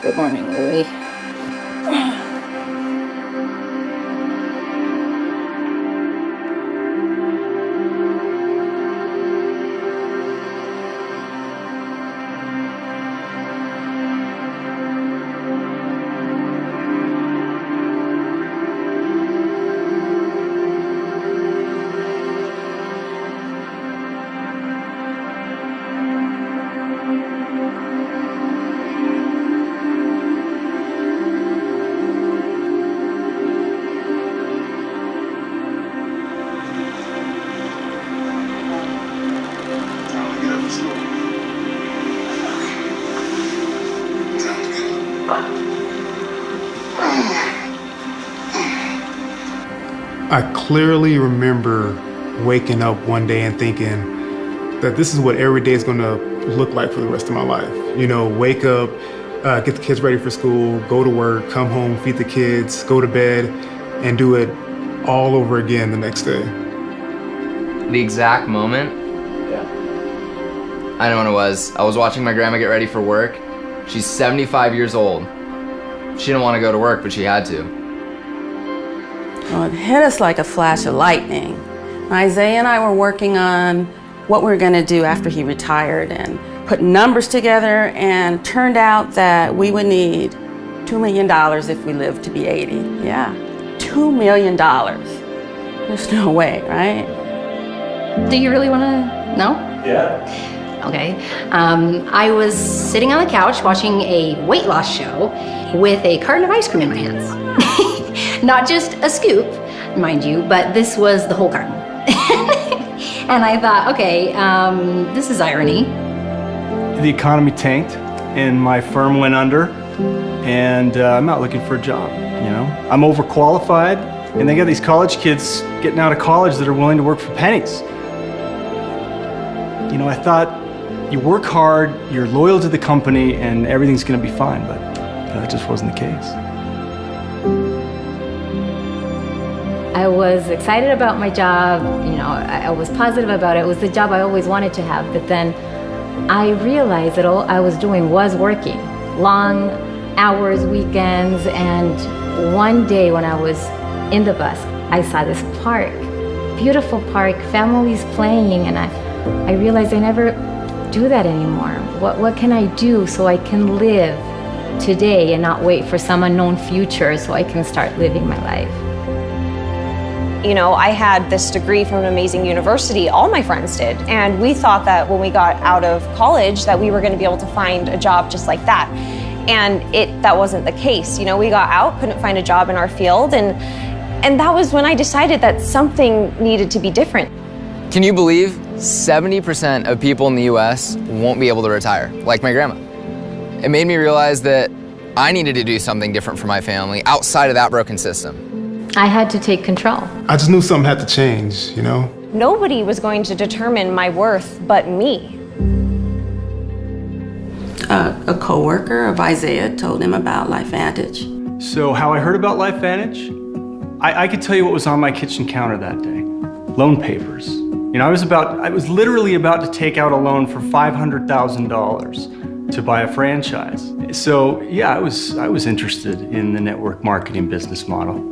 Good morning, Louie. I clearly remember waking up one day and thinking that this is what every day is going to look like for the rest of my life. You know, wake up, get the kids ready for school, go to work, come home, feed the kids, go to bed, and do it all over again the next day. The exact moment, I know when it was. I was watching my grandma get ready for work. She's 75 years old. She didn't want to go to work, but she had to. Well, it hit us like a flash of lightning. Isaiah and I were working on what we were going to do after he retired and put numbers together, and turned out that we would need $2 million if we lived to be 80. Yeah, $2 million. There's no way, right? Do you really want to know? Yeah. Okay. I was sitting on the couch watching a weight loss show with a carton of ice cream in my hands. Not just a scoop, mind you, but this was the whole carton. And I thought, okay, this is irony. The economy tanked and my firm went under, and I'm not looking for a job, you know? I'm overqualified, and they got these college kids getting out of college that are willing to work for pennies. You know, I thought, you work hard, you're loyal to the company, and everything's gonna be fine, but that just wasn't the case. I was excited about my job, you know, I was positive about it. It was the job I always wanted to have, but then I realized that all I was doing was working. Long hours, weekends, and one day when I was in the bus, I saw this park, beautiful park, families playing, and I realized I never do that anymore. What can I do so I can live today and not wait for some unknown future so I can start living my life? You know, I had this degree from an amazing university, all my friends did, and we thought that when we got out of college that we were going to be able to find a job just like that. And that wasn't the case. You know, we got out, couldn't find a job in our field, and that was when I decided that something needed to be different. Can you believe 70% of people in the US won't be able to retire, like my grandma? It made me realize that I needed to do something different for my family outside of that broken system. I had to take control. I just knew something had to change, you know? Nobody was going to determine my worth but me. A coworker of Isaiah told him about LifeVantage. So how I heard about LifeVantage? I could tell you what was on my kitchen counter that day. Loan papers. You know, I was literally about to take out a loan for $500,000 to buy a franchise. So yeah, I was interested in the network marketing business model.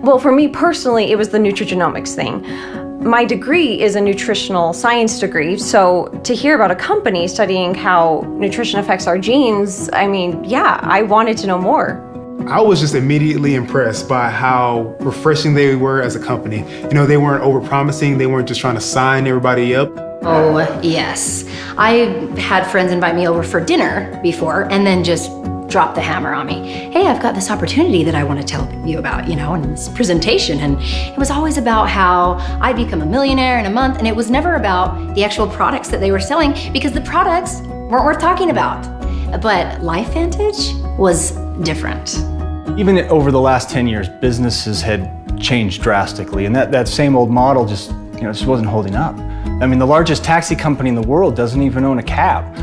Well, for me personally, it was the Nutrigenomics thing. My degree is a nutritional science degree, so to hear about a company studying how nutrition affects our genes, I mean, yeah, I wanted to know more. I was just immediately impressed by how refreshing they were as a company. You know, they weren't overpromising, they weren't just trying to sign everybody up. Oh, yes. I had friends invite me over for dinner before and then just drop the hammer on me. Hey, I've got this opportunity that I want to tell you about, you know, and this presentation. And it was always about how I'd become a millionaire in a month, and it was never about the actual products that they were selling, because the products weren't worth talking about. But LifeVantage was different. Even over the last 10 years, businesses had changed drastically, and that same old model just wasn't holding up. I mean, the largest taxi company in the world doesn't even own a cab.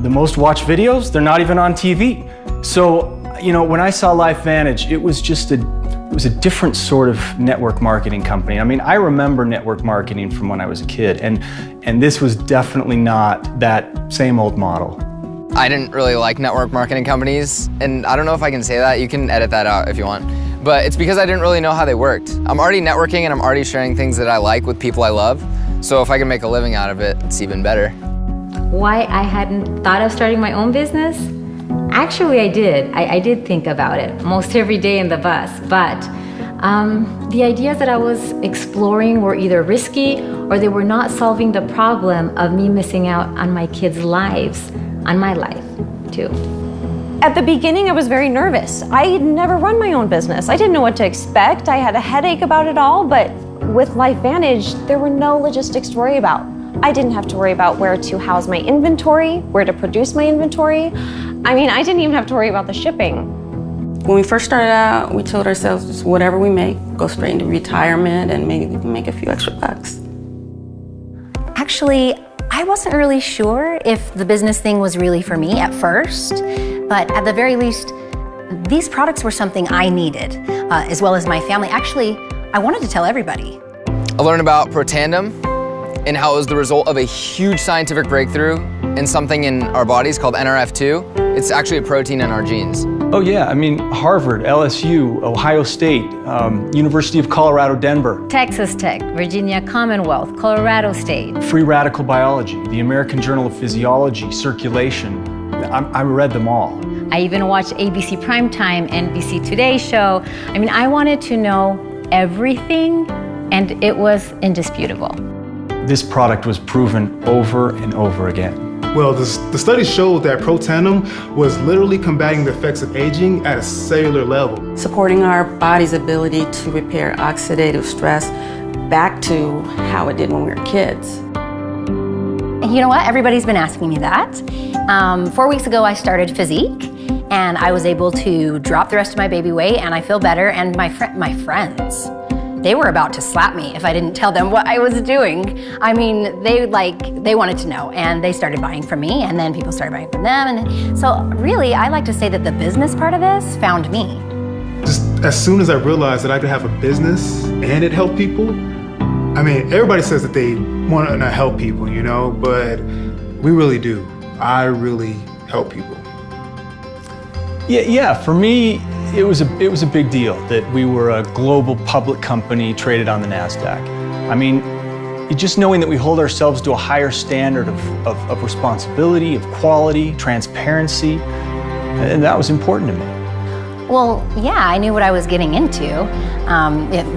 The most watched videos, they're not even on TV. So, you know, when I saw LifeVantage, it was a different sort of network marketing company. I mean, I remember network marketing from when I was a kid, and this was definitely not that same old model. I didn't really like network marketing companies, and I don't know if I can say that. You can edit that out if you want. But it's because I didn't really know how they worked. I'm already networking and I'm already sharing things that I like with people I love. So if I can make a living out of it, it's even better. Why I hadn't thought of starting my own business? Actually, I did. I did think about it most every day in the bus, but the ideas that I was exploring were either risky or they were not solving the problem of me missing out on my kids' lives, on my life too. At the beginning, I was very nervous. I had never run my own business. I didn't know what to expect. I had a headache about it all, but with LifeVantage, there were no logistics to worry about. I didn't have to worry about where to house my inventory, where to produce my inventory. I mean, I didn't even have to worry about the shipping. When we first started out, we told ourselves just whatever we make, go straight into retirement and maybe we can make a few extra bucks. Actually, I wasn't really sure if the business thing was really for me at first, but at the very least, these products were something I needed, as well as my family. Actually, I wanted to tell everybody. I learned about Protandim and how it was the result of a huge scientific breakthrough in something in our bodies called NRF2. It's actually a protein in our genes. Oh yeah, I mean, Harvard, LSU, Ohio State, University of Colorado, Denver. Texas Tech, Virginia Commonwealth, Colorado State. Free Radical Biology, the American Journal of Physiology, Circulation. I read them all. I even watched ABC Primetime, NBC Today show. I mean, I wanted to know everything, and it was indisputable. This product was proven over and over again. Well, the studies showed that Protandim was literally combating the effects of aging at a cellular level. Supporting our body's ability to repair oxidative stress back to how it did when we were kids. And you know what? Everybody's been asking me that. 4 weeks ago, I started Physique, and I was able to drop the rest of my baby weight, and I feel better. And my friends, they were about to slap me if I didn't tell them what I was doing. I mean, they wanted to know, and they started buying from me, and then people started buying from them. And so really, I like to say that the business part of this found me. Just as soon as I realized that I could have a business and it helped people, I mean, everybody says that they want to help people, you know, but we really do. I really help people. Yeah, for me, it was a big deal that we were a global public company traded on the NASDAQ. I mean, just knowing that we hold ourselves to a higher standard of responsibility, of quality, transparency, and that was important to me. Well, yeah, I knew what I was getting into.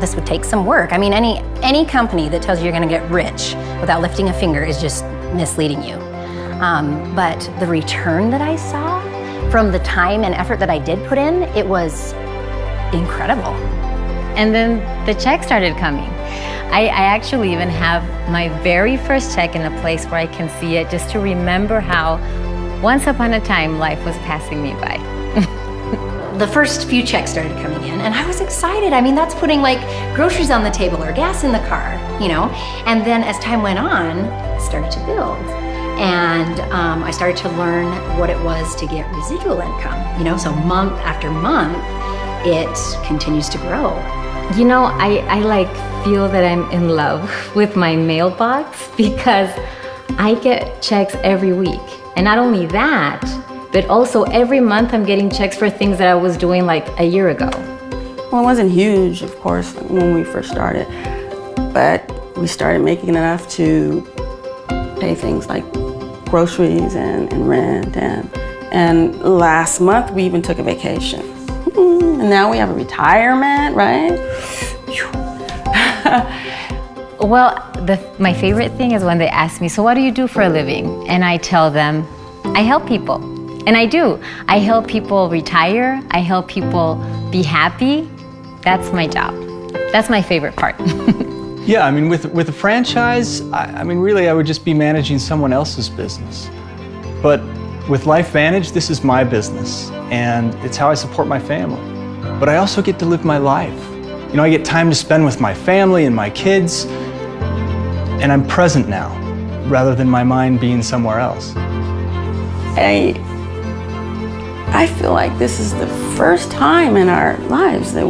This would take some work. I mean, any company that tells you you're going to get rich without lifting a finger is just misleading you. But the return that I saw from the time and effort that I did put in, it was incredible. And then the check started coming. I actually even have my very first check in a place where I can see it, just to remember how once upon a time life was passing me by. The first few checks started coming in, and I was excited. I mean, that's putting like groceries on the table or gas in the car, you know? And then as time went on, it started to build. And I started to learn what it was to get residual income, you know? So month after month, it continues to grow. You know, I like feel that I'm in love with my mailbox because I get checks every week. And not only that, but also every month I'm getting checks for things that I was doing like a year ago. Well, it wasn't huge, of course, when we first started, but we started making enough to pay things like groceries and rent, and last month we even took a vacation. And now we have a retirement, right? Well, my favorite thing is when they ask me, so what do you do for a living? And I tell them, I help people. And I do. I help people retire. I help people be happy. That's my job. That's my favorite part. Yeah, I mean, with a franchise, I mean, really, I would just be managing someone else's business. But with LifeVantage, this is my business, and it's how I support my family. But I also get to live my life. You know, I get time to spend with my family and my kids, and I'm present now, rather than my mind being somewhere else. I feel like this is the first time in our lives that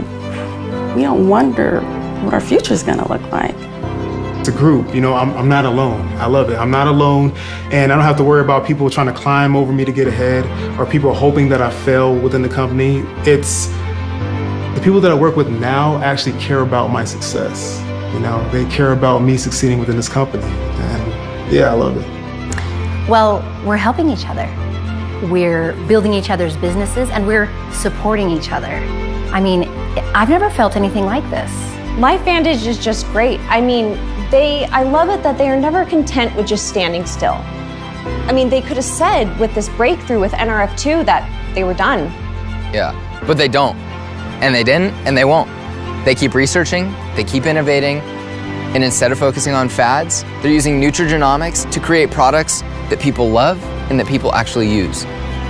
we don't wonder what our future is going to look like. it's a group. You know, I'm not alone. I love it. I'm not alone, and I don't have to worry about people trying to climb over me to get ahead or people hoping that I fail within the company. It's the people that I work with now actually care about my success. You know, they care about me succeeding within this company, and yeah, I love it. Well, we're helping each other. We're building each other's businesses, and we're supporting each other. I mean, I've never felt anything like this. LifeVantage is just great. I mean, I love it that they are never content with just standing still. I mean, they could have said with this breakthrough with NRF2 that they were done. Yeah, but they don't. And they didn't, and they won't. They keep researching, they keep innovating, and instead of focusing on fads, they're using Nutrigenomics to create products that people love and that people actually use.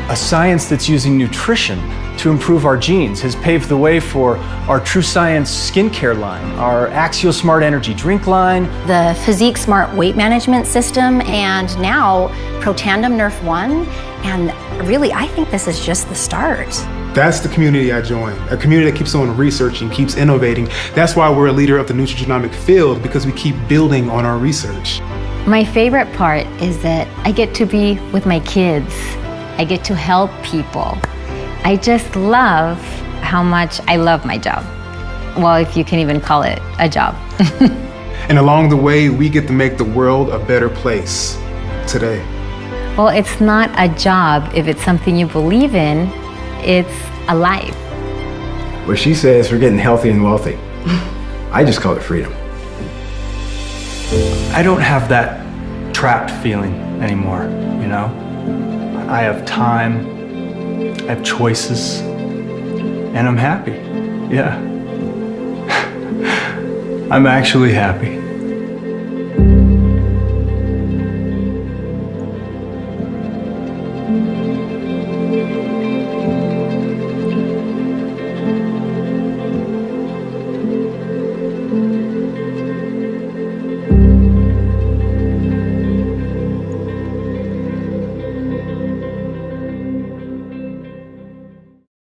A science that's using nutrition to improve our genes has paved the way for our True Science skincare line, our Axial Smart Energy drink line, The Physique Smart weight management system, and now Protandim Nerf 1. And really, I think this is just the start. That's the community I joined, a community that keeps on researching, keeps innovating. That's why we're a leader of the nutrigenomic field, because we keep building on our research. My favorite part is that I get to be with my kids. I get to help people. I just love how much I love my job. Well, if you can even call it a job. And along the way, we get to make the world a better place today. Well, it's not a job if it's something you believe in. It's a life. Well, she says we're getting healthy and wealthy. I just call it freedom. I don't have that trapped feeling anymore, you know? I have time, I have choices, and I'm happy. Yeah. I'm actually happy.